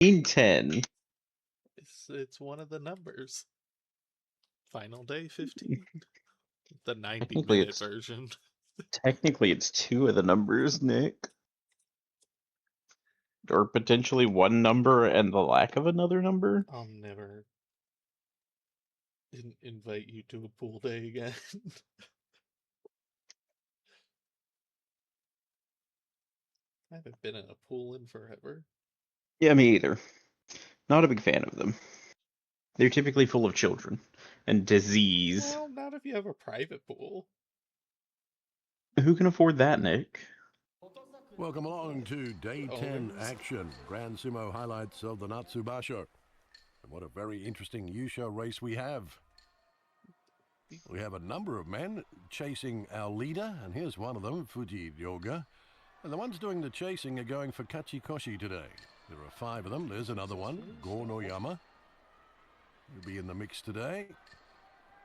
10. It's one of the numbers. Final day 15. The 90-minute version. Technically, it's 2 of the numbers, Nick. Or potentially one number and the lack of another number. I'll never invite you to a pool day again. I haven't been in a pool in forever. Yeah, me either. Not a big fan of them. They're typically full of children and disease. Well, not if you have a private pool. Who can afford that, Nick? Welcome along to Day 10 action. Grand Sumo highlights of the Natsubasho. And what a very interesting Yusho race we have. We have a number of men chasing our leader, and here's one of them, Fuji Ryoga. And the ones doing the chasing are going for Kachikoshi today. There are 5 of them. There's another one, Go no Yama. He'll be in the mix today.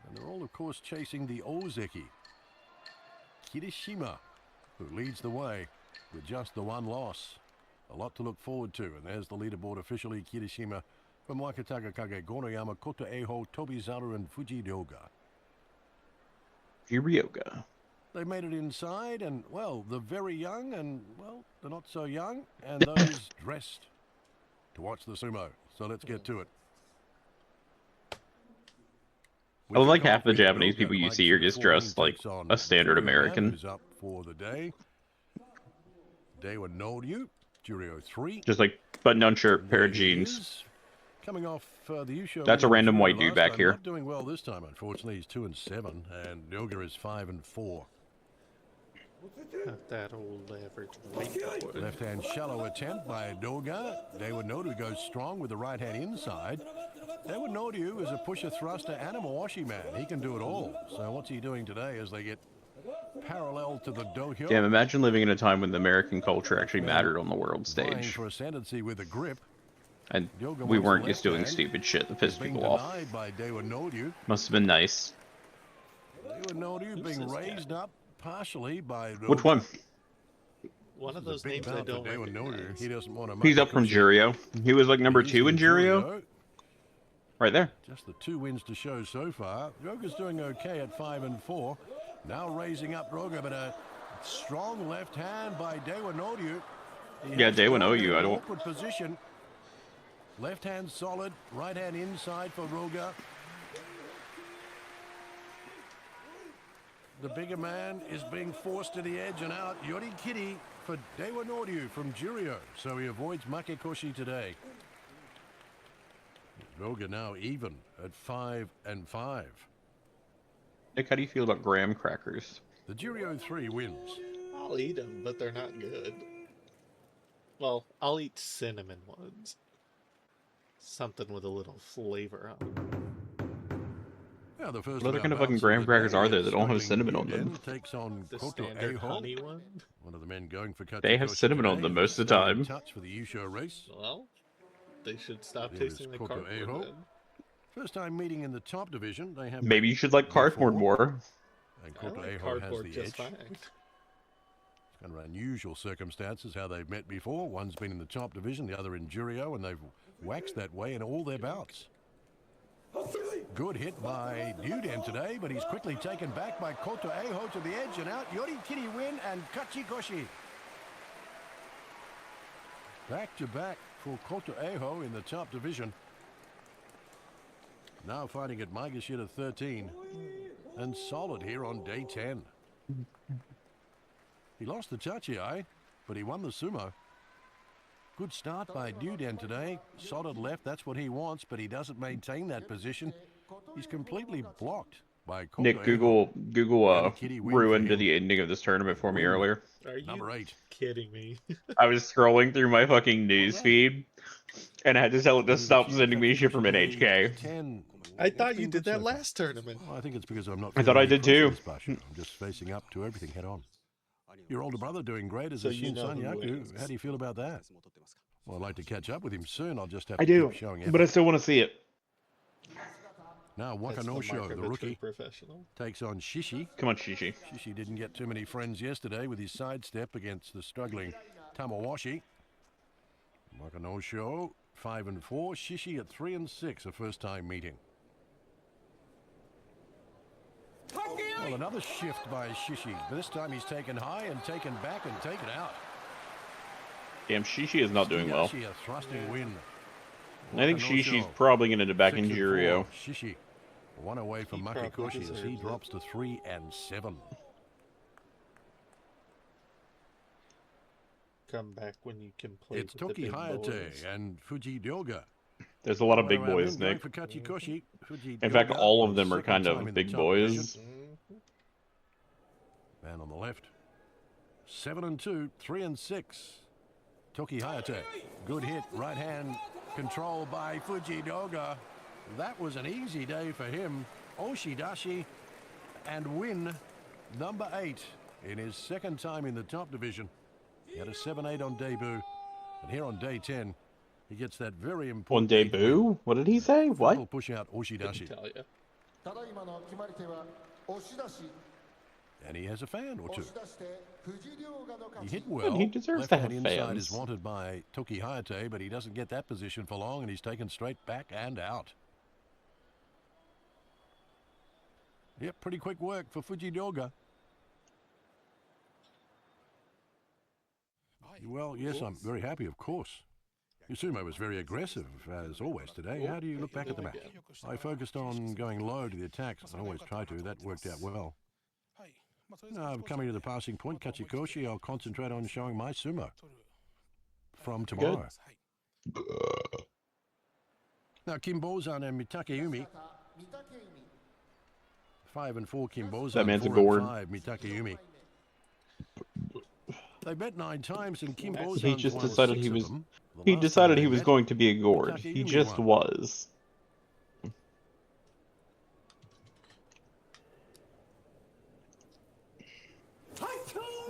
And they're all, of course, chasing the Ozeki. Kirishima, who leads the way with just the 1 loss. A lot to look forward to. And there's the leaderboard officially, Kirishima from Wakataka Kage, Gonoyama, Koto Eho, Tobizaru, and Fuji Ryoga. Ryoga. They made it inside, and, well, the very young and, well, the not so young, and those dressed to watch the sumo. So let's get to it. I like half the Japanese people you see are just dressed like a standard American. Who's up for the day. Dewa Noryu, Juryo 3. Just like button-down shirt, pair of jeans. Coming off the Yusho. That's a random white dude back here. Not doing well this time, unfortunately. He's 2-7, and Ryoga is 5-4. Not that old average white boy. Left-hand shallow attempt by Doga. Dewa Noryu goes strong with the right hand inside. Dewa Noryu is a pusher, thruster, and a Mawashi man. He can do it all. So what's he doing today as they get parallel to the dohyo? Damn, imagine living in a time when the American culture actually mattered on the world stage. For ascendancy with a grip. And we weren't just doing stupid shit that pissed people off. Must have been nice. Dewa Noryu being raised up partially by Ryoga. Which one? One of those names I don't recognize. He doesn't want to. He's up from Juryo. He was like number 2 in Juryo. Right there. Just the 2 wins to show so far. Ryoga's doing okay at 5-4. Now raising up Ryoga, but a strong left hand by Dewa Noryu. Yeah, Dewa Noryu. I don't. Awkward position. Left hand solid, right hand inside for Ryoga. The bigger man is being forced to the edge and out. Yorikiri for Dewa Noryu from Juryo. So he avoids Makekoshi today. Ryoga now even at 5-5. Nick, how do you feel about graham crackers? The Juryo 3 wins. I'll eat them, but they're not good. Well, I'll eat cinnamon ones. Something with a little flavor on them. Yeah, the first what other kind of fucking graham crackers are there that don't have cinnamon on them? Takes on The Koto standard Eho. honey one? One of the men going for They have cinnamon on them most of the time. Touch for the Yusho race. Well, they should stop There is tasting the Koto cardboard Eho. then. First time meeting in the top division. They have Maybe you should like cardboard more. And I Koto like Eho has cardboard the just edge. fine. Kind of unusual circumstances how they've met before. One's been in the top division, the other in Juryo, and they've waxed that way in all their bouts. Good hit by Ryuden today, but he's quickly taken back by Koto Eho to the edge and out. Yorikiri win and Kachikoshi. Back to back for Koto Eho in the top division. Now fighting at Maigashita 13 and solid here on day 10. He lost the Tachiai, but he won the sumo. Good start by Ryuden today. Solid left, that's what he wants, but he doesn't maintain that position. He's completely blocked by Koto Nick, Eho. Google ruined the ending of this tournament for me earlier. Are you Number 8. kidding me? I was scrolling through my fucking news feed, and I had to tell it to stop sending me shit from NHK. I thought you did that last tournament. Well, I think it's because I'm not. I thought I did too. I'm just facing up to everything head on. Your older brother doing great as a Shin Sanyaku. How do you feel about that? Well, I'd like to catch up with him soon. I'll just have to keep showing effort. But I still want to see it. Now Wakanosho, the rookie, professional, takes on Shishi. Come on, Shishi. Shishi didn't get too many friends yesterday with his sidestep against the struggling Tamawashi. Wakanosho 5 and 4. Shishi at 3 and 6, a first-time meeting. Well, another shift by Shishi. But this time he's taken high and taken back and taken out. Damn, Shishi is not doing well. Shishi, a thrusting win. I think Shishi's probably going to end back in 6 and Jirio. 4. Shishi, one away from He probably Makikoshi as he deserves drops to 3 and 7. Come back when you can play It's with the Toki big Hayate boys. and Fuji Ryoga. There's a lot of big One around boys, him, going Nick. for Kachikoshi. Fuji In fact, Ryoga, all of his them are second kind time of in the big top division. boys. Man on the left. 7 and 2, 3 and 6. Toki Hayate. Good hit, right hand control by Fuji Ryoga. That was an easy day for him. Oshidashi and win number 8 in his second time in the top division. He had a 7-8 on debut, and here on day 10, he gets that very On important eighth win. debut? What did he say? Frontal What? push out Couldn't Oshidashi, tell ya. and he has a fan or two. He hit Good, well. he deserves Left to hand have inside is fans. wanted by Toki Hayate, but he doesn't get that position for long, and he's taken straight back and out. Yep, pretty quick work for Fuji Ryoga. Well, yes, I'm very happy, of course. Sumo was very aggressive, as always today. How do you look back at the match? I focused on going low to the attacks. I always try to. That worked out well. Now, coming to the passing point, Kachikoshi, I'll concentrate on showing my sumo from tomorrow. Now, Kimbozan and Mitakeumi. 5 and 4 Kimbozan, That man's a 4 and gourd. 5 Mitakeumi. They bet 9 times and Kimbozan He just won decided 6 he of was. them. The He last time decided they he was met, going to be a gourd. He Mitakeumi just won. was.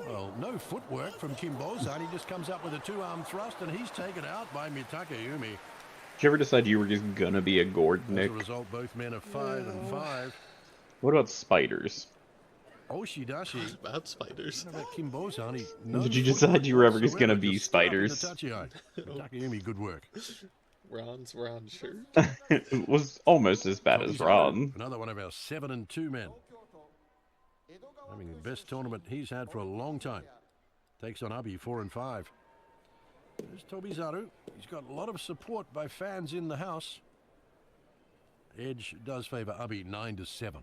Well, no footwork from Kimbozan. He just comes up with a 2-arm thrust and he's taken out by Mitakeumi. Did you ever decide you were just gonna be a gourd, As Nick? a result, both men are 5 and 5. What about spiders? Oshidashi. About spiders. What about Kimbozan? He no Did you footwork decide you were ever just whatsoever, gonna be just stood up in the spiders? tachi-ai. Mitakeumi, good work. Ron's shirt. It was almost as bad as Tobizaru, Ron. Another one of our 7 and 2 men. Having the best tournament he's had for a long time. Takes on Abi 4 and 5. There's Tobizaru. He's got a lot of support by fans in the house. Edge does favour Abi 9 to 7.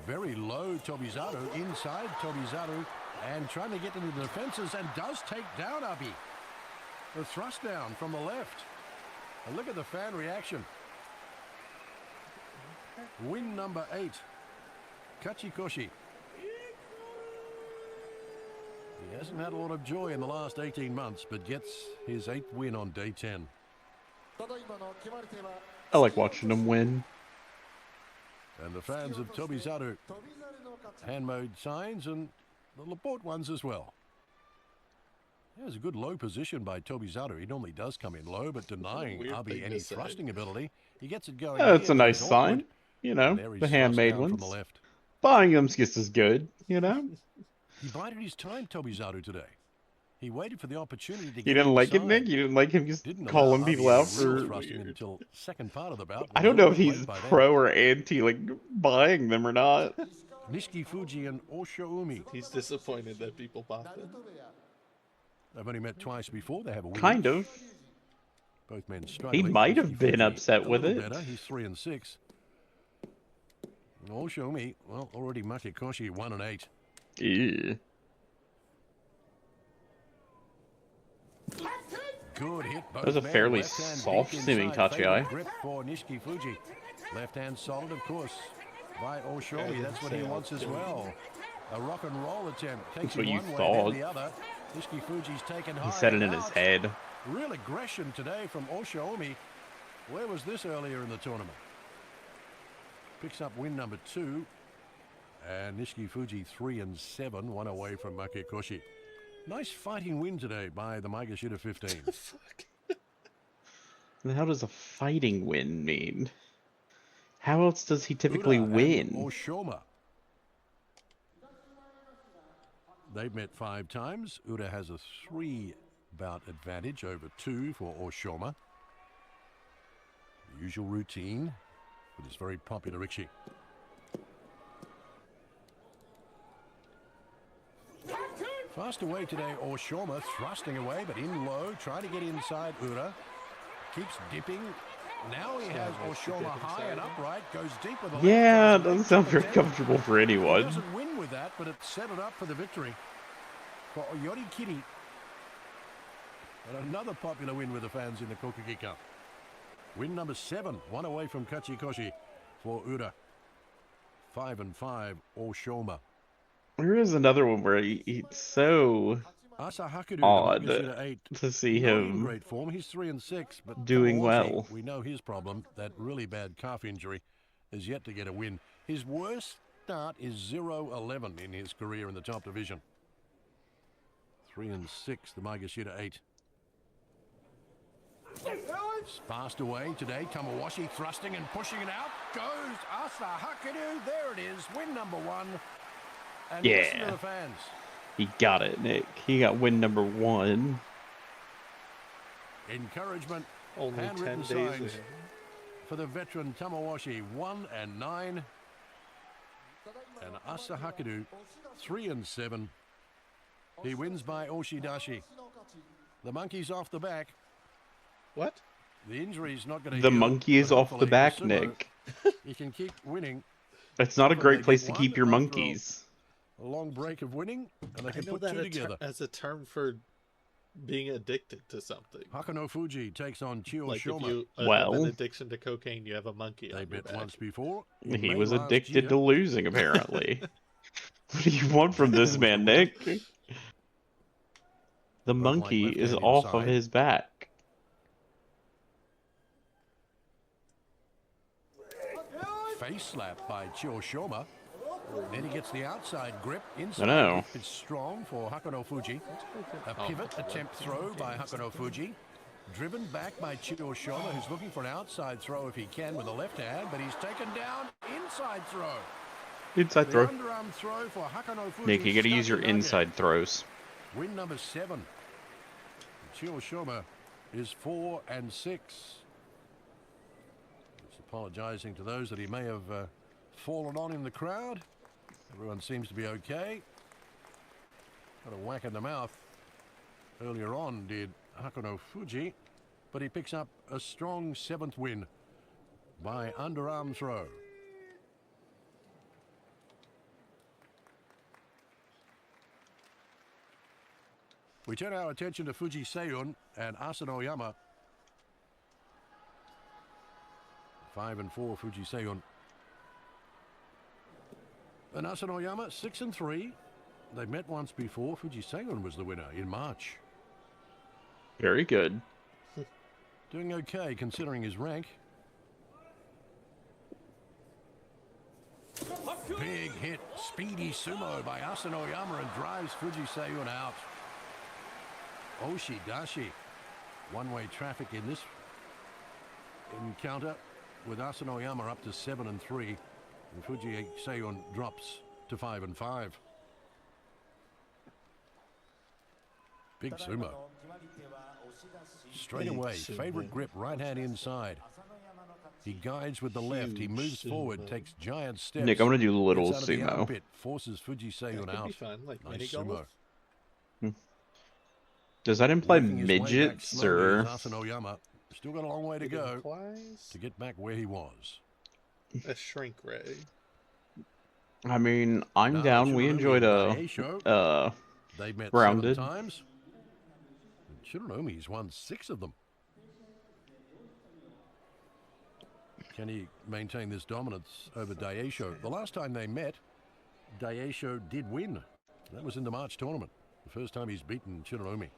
Very low Tobizaru, inside Tobizaru, and trying to get into the defences and does take down Abi. The thrust down from the left. And look at the fan reaction. Win number 8. Kachikoshi. He hasn't had a lot of joy in the last 18 months, but gets his 8th win on day 10. I like watching him win. And the fans of Tobizaru hand mode signs and the Laporte ones as well. There's a good low position by Tobizaru. He normally does come in low, but denying Weird Abi thing any to say. thrusting ability. He gets it going. That's here, a but nice it's sign. awkward. You know, And there he's the thrust handmade down ones. from the left. Buying them's just as good, you know? He bided his time, Tobizaru, today. He waited for the opportunity to get You didn't like it, inside. Nick? You didn't like him just Didn't calling allow people Abi out any real for... thrusting until second part of the bout. I It don't was a know if little bit he's late by then. pro or anti, like, buying them or not. Nishiki Fuji and Oshoumi. He's disappointed that people bought them. They've only met twice before. They have a win. Kind of. Both men struggling. might have Nishiki been Fuji upset a with little it. Better. He's 3 and 6. Oshoumi, well, already Makikoshi 1 and 8. Ew. Good hit. That was a both men. fairly Left hand soft deep seeming inside, tachi-ai. favorite grip for Nishiki Fuji. Left hand solid, of course, by Oshoumi. Yeah, That's what he say wants as well. A rock and roll attempt. Takes That's what him you one way, thought. then the other. Nishiki Fuji's taken high. He said it and in his out. head. Real aggression today from Oshoumi. Where was this earlier in the tournament? Picks up win number 2. And Nishiki Fuji 3 and 7, one away from Makikoshi. Nice fighting win today by the Maegashira 15. Fuck. And how does a fighting win mean? How else does he typically Uda and win? Oshoma. They've met 5 times. Ura has a 3-bout advantage over 2 for Oshoma. The usual routine for this very popular Rikshi. Fast away today, Oshoma thrusting away, but in low, trying to get inside Ura. Keeps dipping. Now he has Oshoma high and upright, goes deep with the left. Yeah, it doesn't sound very comfortable for He anyone. doesn't win with that, but it set it up for the victory for Oyori Kiri. And another popular win with the fans in the Kokugi Cup. Win number 7, 1 away from Kachikoshi for Ura. 5-5, Oshoma. There is another one where he's so Asahakuru, odd the Magnitude 8, to see not in him great form. He's 3-6, but doing Tamawashi, well. we know his problem. That really bad calf injury is yet to get a win. His worst start is 0-11 in his career in the top division. 3-6, the Maegashira 8. Fast away today. Tamawashi thrusting and pushing it out. Goes Asahakuru. There it is. Win number 1. And listen to Yeah, the fans. he got it, Nick. He got win number 1. Encouragement. Only 10 Handwritten days signs in. for the veteran Tamawashi. 1-9. And Asahakuru 3-7. He wins by Oshidashi. The monkey's off the back. What? The injury's not going to The heal, monkey is but off the hopefully back, Sumo, Nick. He can keep winning. It's not a Hopefully great they place get to one keep your after monkeys. A long break of winning, and they I can know put that 2 together. as a term for being addicted to something. Hakano Fuji takes on Chio Like Shoma. if you have Well, an addiction to cocaine, you have a monkey They on your met back. once before. In He May was last addicted year. to losing, apparently. What do you want from Hakano this was the man, winner. Nick? The Both monkey like is left-hand off of inside. his back. Face slap by Chio Shoma. Then he gets the outside grip. Inside I know. grip is strong for Hakano Fuji. A pivot attempt throw by Hakano Fuji. Driven back by Chio Shoma, who's looking for an outside throw if he can with the left hand, but he's taken down. Inside throw. Inside The throw. underarm throw for Hakano Fuji. Nick, you gotta stuck use your in nugget. inside throws. Win number 7. Chio Shoma is 4-6. He's apologizing to those that he may have fallen on in the crowd. Everyone seems to be okay. Got a whack in the mouth earlier on, did Hakano Fuji, but he picks up a strong 7th win by underarm throw. We turn our attention to Fuji Seiyun and Asano Yama. 5-4 Fuji Seiyun. And Asano Yama 6-3. They met once before. Fuji Seiyun was the winner in March. Very good. Doing okay considering his rank. Big hit, speedy sumo by Asano Yama and drives Fuji Seiyun out. Oshidashi. One-way traffic in this encounter with Asano Yama up to 7-3. And Fuji Seiyun drops to 5-5. Big sumo. Straight away, favorite grip, right hand inside. He guides with the left. He moves forward, takes giant steps. Nick, I'm gonna do little Gets out of the sumo. armpit, forces Fuji That Seiyun could be out. fun, like Nice mini sumo. golf. Does that imply Working his way back midgets slowly or? is Asano Yama. Still got a long way to It go implies to get back where he was. a shrink ray. I mean, I'm down. We Tsurunumi enjoyed and a Daisho. They've met rounded. 7 times. And Tsurunomi's won 6 of them. Can he maintain this dominance over Daisho? The last time they met, Daisho did win. That was in the March tournament. The first time he's beaten Tsurunomi.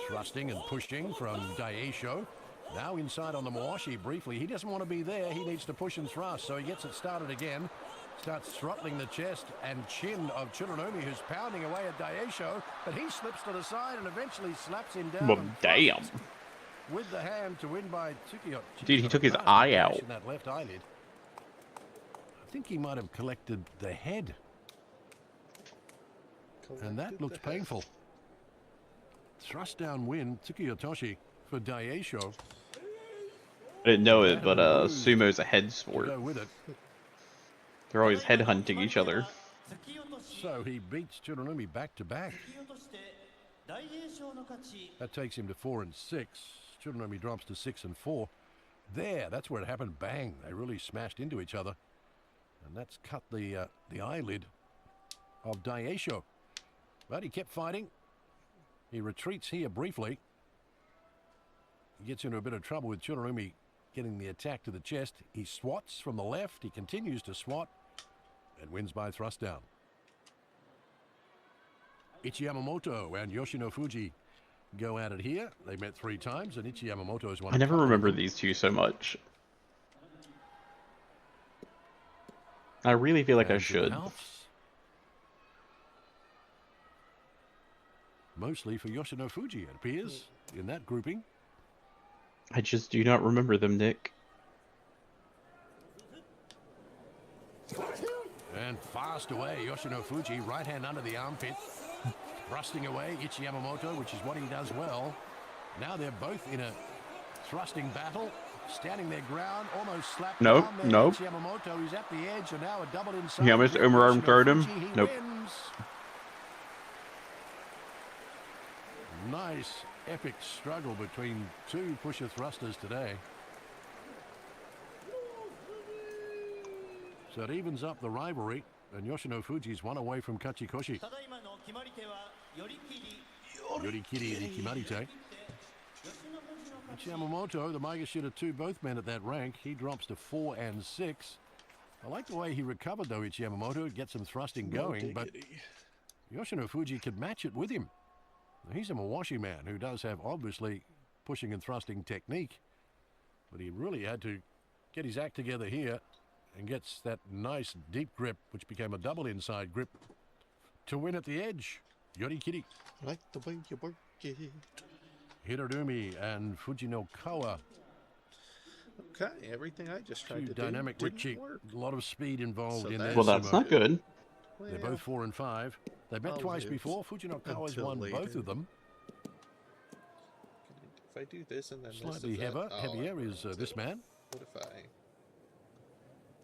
Thrusting and pushing from Daisho. Now inside on the Mawashi briefly. He doesn't want to be there. He needs to push and thrust. So he gets it started again. Starts throttling the chest and chin of Tsurunomi, who's pounding away at Daisho. But he slips to the side and eventually slaps him down. Well, and damn. thrusts with the hand to win by Tsukiyo. Dude, he took his eye out. In that left eyelid. think he might have collected the head, and that looks painful. Thrust down win, Tsukiyotoshi for Daieisho. I didn't know it, That but had been bruised sumo's a head to sport. go with it. They're always headhunting each other. So he beats Tsunonomi back to back. That takes him to 4 and 6. Tsunonomi drops to 6 and 4. That's where it happened. Bang! They really smashed into each other, and that's cut the eyelid of Daieisho. But he kept fighting. He retreats here briefly. He gets into a bit of trouble with Tsunonomi getting the attack to the chest. He swats from the left. He continues to swat and wins by thrust down. Ichi Yamamoto and Yoshino Fuji go at it here. They met 3 times, and Ichi Yamamoto has won. I never a couple remember of them. these two so much. I really feel like I And to the should. house. Mostly for Yoshino Fuji, it appears, in that grouping. I just do not remember them, Nick. And fast away, Yoshino Fuji, right hand under the armpit. Thrusting away, Ichi Yamamoto, which is what he does well. Now they're both in a thrusting battle, standing their ground, almost slapped Nope, down there. nope. Ichi Yamamoto, he's at the edge, and now a double inside. He almost grip. overarm Yoshino throwed him. Fuji, he Nope. wins. Nice, epic struggle between 2 pusher thrusters today. So it evens up the rivalry, and Yoshino Fuji's 1 away from Kachikoshi. Yorikiri and Ikimarite. Ichi Yamamoto, the Maegashira 2, both men at that rank. He drops to 4 and 6. I like the way he recovered, though, Ichi Yamamoto. Gets some thrusting going, but Yoshino Fuji could match it with him. Now, he's a Mawashi man who does have, obviously, pushing and thrusting technique. But he really had to get his act together here and gets that nice deep grip, which became a double inside grip, to win at the edge. Yorikiri. Like the way you work it. Hirorumi and Fujinokawa. Okay, everything I just tried 2 to dynamic do Richie. didn't work. A lot of speed involved So in that's that. Well, that's sumo. not good. They're both 4 and 5. They've met I'll twice live before. Fujinokawa's until won both later. of them. If I do this and then Slightly this, is that- heavier I is ruined this it. man. What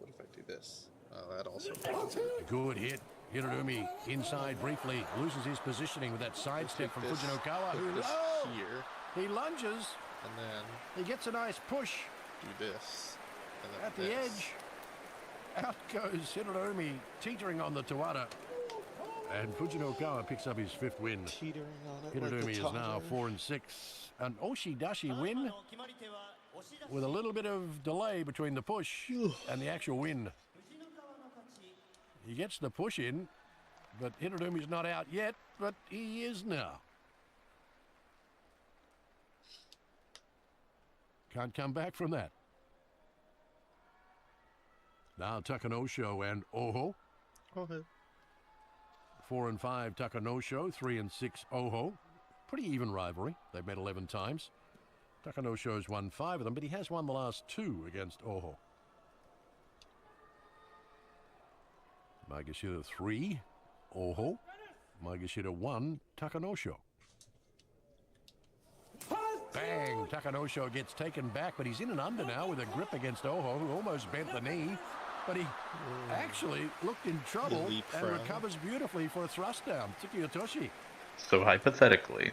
if I do this? Oh, that also ruins it. Good hit. Hirorumi inside briefly. Loses his positioning with that sidestep from Put this- Fujinokawa. put Who this oh, here, he lunges. and then He gets a nice push do this, and then at the this. edge. Out goes Hirorumi, teetering on the Tawara. And Fujinokawa picks up his 5th win. Teetering on it like Hirorumi a is now toddler. 4 and 6. An Oshidashi win with a little bit of delay between the push and the actual win. He gets the push in, but Hirorumi's not out yet, but he is now. Can't come back from that. Now Takanosho and Oho. Okay. 4 and 5 Takanosho, 3 and 6 Oho. Pretty even rivalry. They've met 11 times. Takanosho's won 5 of them, but he has won the last 2 against Oho. Maegashira 3, Oho. Maegashira 1, Takanosho. Bang! Takanosho gets taken back, but he's in and under now with a grip against Oho, who almost bent the knee. But he actually looked in trouble leap and from. recovers beautifully for a thrust down. Tsukiyotoshi. So hypothetically,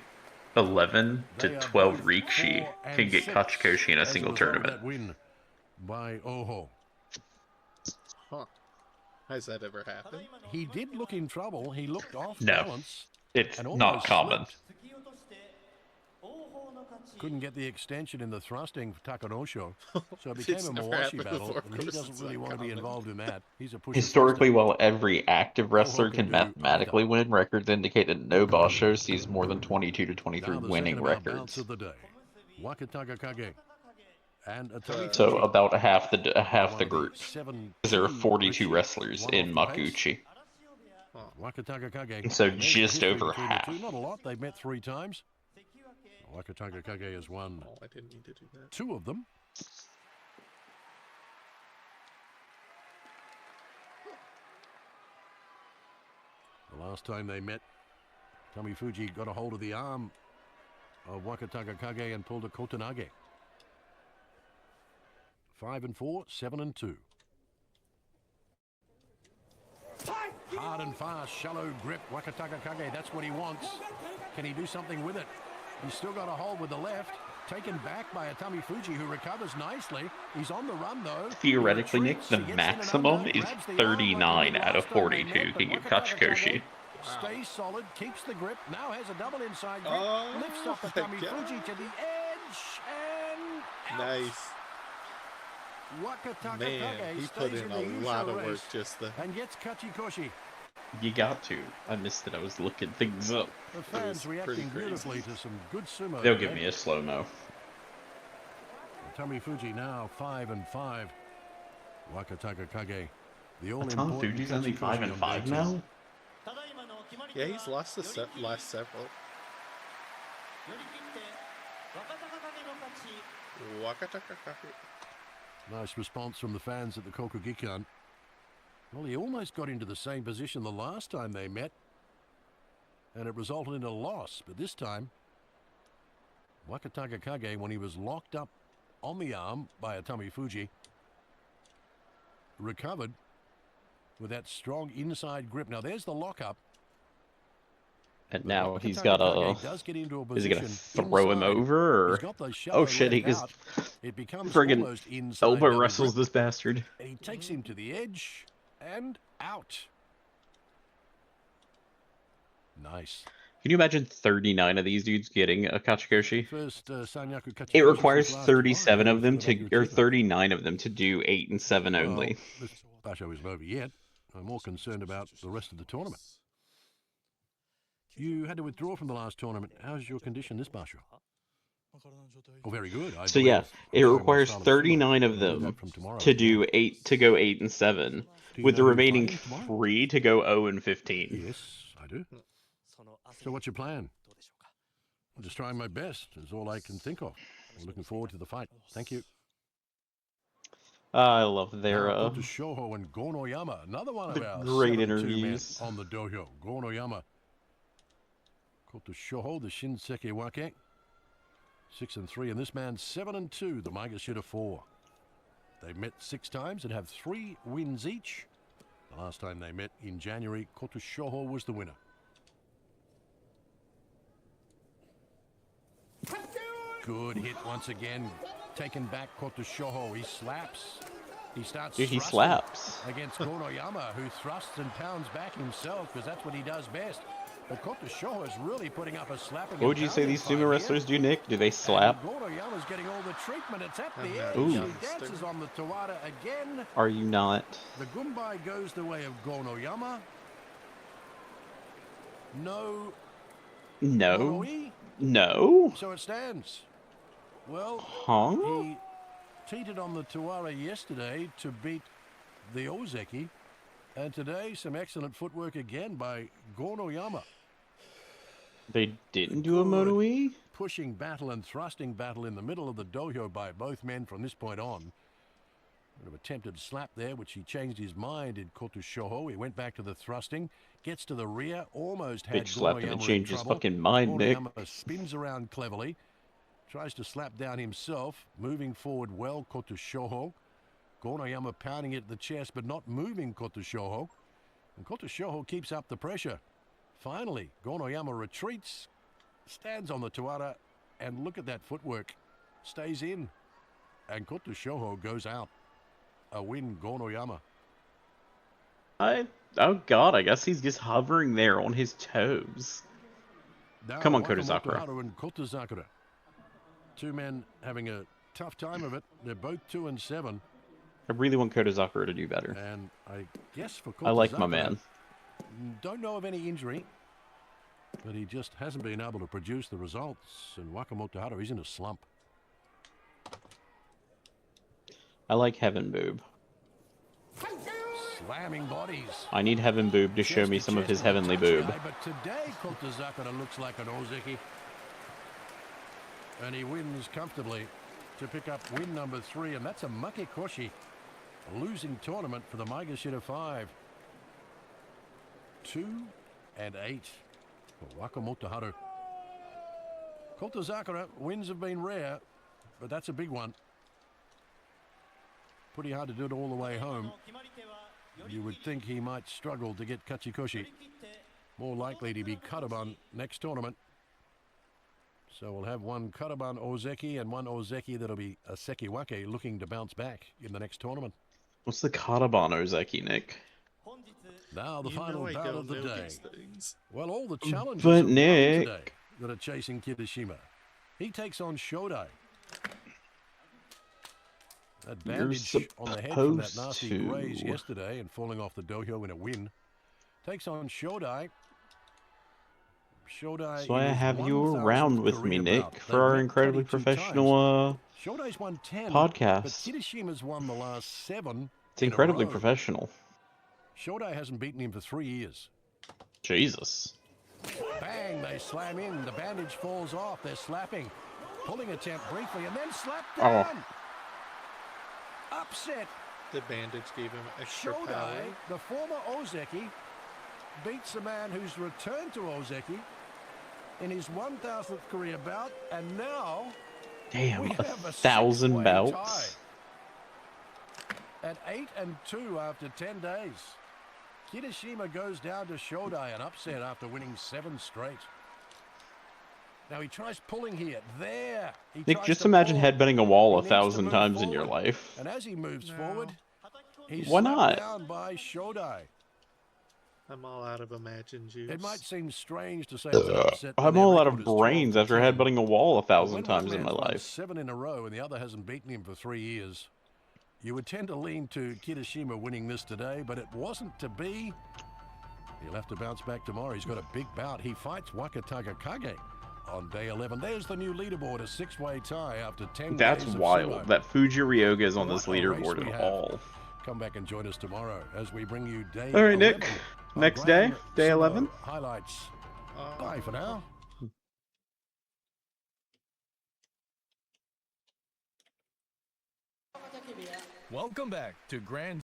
11 They to are 12 both Rikishi 4 and can get 6 Kachikoshi in a as single result of tournament. That win by Oho. Huh. Has that ever happened? He did look in trouble. He looked off No. balance It's and not almost common. slipped. Couldn't get the extension in the thrusting for Takanosho, so it became It's a never Mawashi happened battle, before. Of and he course doesn't it's really not want to be common. involved in that. He's a pusher Historically, thruster. while every active wrestler can can do mathematically win, records indicate that no boss show sees more than 22 to 23 Now the winning second about bounce records. of the day. Wakataga Kage and Atami So Fuji. about half One the of group. 7-2 There are 42 Richie, wrestlers one in off the pace. Makuuchi. Wakataga Kage. So And there's the just history over between the half. two. Not a lot. They've met 3 times. Wakataga Kage has won Oh, I didn't need to do that. 2 of them. Last time they met, Tamifuji got a hold of the arm of Wakataka Kage and pulled a Kotanage. 5-4, 7-2. Hard and fast, shallow grip, Wakataka Kage, that's what he wants. Can he do something with it? He's still got a hold with the left. Taken back by a Tamifuji who recovers nicely. He's on the run though. Theoretically, Nick, the maximum is 39 out of 42 to give Kachikoshi. Stays solid, keeps the grip, now has a double inside grip, lifts up the Tamifuji to the edge, and out. Nice. Wakataka Man, Kage he put stays in the a lot of Yusho work race just there. and gets Kachikoshi. You got to. I missed it. I was looking things up. The fans was reacting pretty beautifully to some good sumo. They'll give me a slow-mo. Tamifuji now 5-5. Wakataka Kage, the Tom all-important Fuji's only Kachikoshi 5-5 on day now? Yeah, he's lost the last several. Wakataka Kage. Nice response from the fans at the Kokugikan. Well, he almost got into the same position the last time they met, and it resulted in a loss. But this time, Wakataka Kage, when he was locked up on the arm by a Tamifuji, recovered with that strong inside grip. Now, there's the lockup. And now he's Wakataka got Kage a... does get into a Is he going to position throw him inside. over, He's or... got those shallow Oh shit, he left just out. It becomes friggin' almost inside elbow double wrestles grip. this bastard. And he takes him to the edge and out. Nice. Can you imagine 39 of these dudes getting a Kachikoshi? First, Sanyaku Kachikoshi It requires since last 37 July. of them It's been to, under or achievement. 39 of them to do 8 and 7 only. Well, this basho isn't over yet. I'm more concerned about the rest of the tournament. You had to withdraw from the last tournament. How's your condition this basho? Oh, very good. I So yeah, believe. it I'll show my requires style of sumo. 39 of I'll do them that from tomorrow to again. do 8 to go 8 and 7, Do you with know the who remaining fighting tomorrow? 3 to go 0 and 15. Yes, I do. So what's your plan? I'm just trying my best, is all I can think of. I'm looking forward to the fight. Thank you. I love their Now, Koto Shoho and Gonoyama, another one of the our great 72 interviews. men on the dojo. Gonoyama. Koto Shoho, the Shinseki Wake, 6-3, and this man 7-2, the Maegashira 4. They've met 6 times and have 3 wins each. The last time they met in January, Koto Shoho was the winner. Good hit once again. Taken back Koto Shoho. He slaps. He starts Dude, he thrusting slaps. against Gonoyama, who thrusts and pounds back himself because that's what he does best. But Koto Shoho is really putting up a slapping. What would you say these sumo wrestlers do, Nick? Do they slap? Gonoyama's getting all the treatment. It's at the I'm edge. not Ooh. He dances on the Tawara again. Are you not? The Gumbai goes the way of Gonoyama. No. No. Gonoe. No? So it stands. Well, Huh? he teetered on the Tawara yesterday to beat the Ozeki. And today, some excellent footwork again by Gonoyama. They didn't do a mono-e? Pushing battle and thrusting battle in the middle of the dojo by both men from this point on. Bit of attempted slap there, which he changed his mind in Koto Shoho. He went back to the thrusting, gets to the rear, almost had Bitch slapped him Gonoyama and in changed his trouble. fucking mind, Nick. Gonoyama spins around cleverly, tries to slap down himself, moving forward well, Koto Shoho. Gonoyama pounding it at the chest, but not moving Koto Shoho. And Koto Shoho keeps up the pressure. Finally, Gonoyama retreats, stands on the Tawara, and look at that footwork. Stays in. And Koto Shoho goes out. A win, Gonoyama. Oh god, I guess he's just hovering there on his toes. Now, Come on, Wakamoto Kotozakura. Haru and Kotozakura. 2 men having a tough time of it. They're both 2-7. I really want Kotozakura to do better. And I guess for Kotozakura, I like my man. Don't know of any injury, but he just hasn't been able to produce the results. And Wakamoto Haru, he's in a slump. I like Heaven Boob. Slamming bodies. I need Heaven Boob to show me some of his heavenly boob. But today, Kotozakura looks like an Ozeki. And he wins comfortably to pick up win number 3. And that's a Makekoshi. A losing tournament for the Maegashira 5. 2 and 8 for Wakamotoharu. Kotozakura, wins have been rare, but that's a big one. Pretty hard to do it all the way home. You would think he might struggle to get Kachikoshi. More likely to be Karaban next tournament. So we'll have one Karaban Ozeki and one Ozeki that'll be a Sekiwake looking to bounce back in the next tournament. What's the Kataban Ozeki, Nick? Now the You final know I bout don't of the know day. these things. Well, all the challengers But have won Nick... today that are chasing Kirishima. He takes on Shodai. That bandage on the head from that nasty graze yesterday and falling off the dohyo in a win. Takes on Shodai. Shodai. So I in his have you 1000th around with me, career Nick, bout. for They've our met incredibly 32 professional Shodai's won 10, podcast. but Kirishima's won the last 7. It's in incredibly a row. professional. Shodai hasn't beaten him for 3 years. Jesus. Bang, they slam in. The bandage falls off. They're slapping. Pulling attempt briefly and then slapped Oh. down. Upset. The bandage gave him extra Shodai, power. the former Ozeki, beats a man who's returned to Ozeki in his 1000th career bout, and now Damn, we have a 1,000 six-way belts. tie. At 8-2 after 10 days. Kirishima goes down to Shodai, an upset after winning 7 straight. Now he tries pulling here. There. He Nick, tries just to imagine pull. headbutting a wall He a needs to 1,000 move times in your forward. life. And as he moves No. forward, he's Why slapped not? down by Shodai. I'm all out of Imagine juice. It might seem strange to say it's an upset. when I'm their all out record of is 12 brains to after 10. headbutting a wall a But 1,000 when times one in my man's won life. 7 in a row and the other hasn't beaten him for 3 years, you would tend to lean to Kirishima winning this today, but it wasn't to be. He'll have to bounce back tomorrow. He's got a big bout. He fights Wakataga Kage on day 11. There's the new leaderboard, a 6-way tie after 10 That's days of wild. sumo. That Fuji Ryoga is on What this a race leaderboard we at have. all. Come back and join us tomorrow as we bring you day All right, 11 Nick. of Next day, Grand day Sumo 11. highlights. Bye for now. Welcome back to Grand